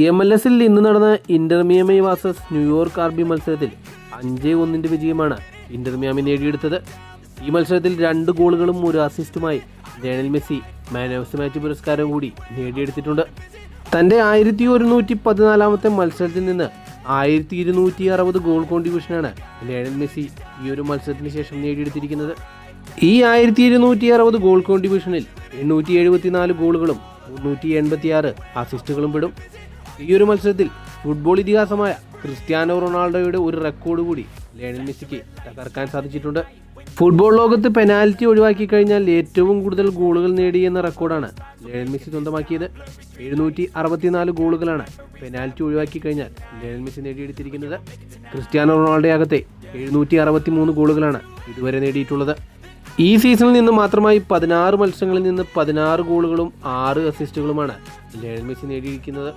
MLS-ൽ ഇന്ന് നടന്ന Inter Miami versus New York RB മത്സരത്തിൽ 5-1 വിജയമാണ് ഇന്റർ മിയാമി നേടിയെടുത്തത്. ഈ മത്സരത്തിൽ 2 ഗോളുകളും 1 അസിസ്റ്റുമായി Lionel Messi man of the match പുരസ്കാരം കൂടി നേടിയെടുത്തിട്ടുണ്ട്. തൻ്റെ 1114ാമത്തെ മത്സരത്തിൽ നിന്ന് 1260 ഗോൾ കോൺട്രിബ്യൂഷനാണ് ലയണൽ മെസ്സി ഈ ഒരു മത്സരത്തിന് ശേഷം നേടിയെടുത്തിരിക്കുന്നത്. ഈ 1260 ഗോൾ കോൺട്രിബ്യൂഷനിൽ 874 ഗോളുകളും 386 അസിസ്റ്റുകളും പെടും. ഈ ഒരു മത്സരത്തിൽ ഫുട്ബോൾ ഇതിഹാസമായ ക്രിസ്ത്യാനോ റൊണാൾഡോയുടെ ഒരു റെക്കോർഡ് കൂടി ലയണൽ മെസ്സിക്ക് തകർക്കാൻ സാധിച്ചിട്ടുണ്ട്. ഫുട്ബോൾ ലോകത്ത് പെനാൽറ്റി ഒഴിവാക്കി കഴിഞ്ഞാൽ ഏറ്റവും കൂടുതൽ ഗോളുകൾ നേടിയെന്ന റെക്കോർഡാണ് ലയണൽ മെസ്സി സ്വന്തമാക്കിയത്. 764 ഗോളുകളാണ് പെനാൽറ്റി ഒഴിവാക്കി കഴിഞ്ഞാൽ ലയണൽ മെസ്സി നേടിയെടുത്തിരിക്കുന്നത്. ക്രിസ്ത്യാനോ റൊണാൾഡോയാകട്ടെ 763 ഗോളുകളാണ് ഇതുവരെ നേടിയിട്ടുള്ളത്. ഈ സീസണിൽ നിന്ന് മാത്രമായി 16 മത്സരങ്ങളിൽ നിന്ന് 16 ഗോളുകളും 6 അസിസ്റ്റുകളുമാണ് ലയണൽ മെസ്സി നേടിയിരിക്കുന്നത്.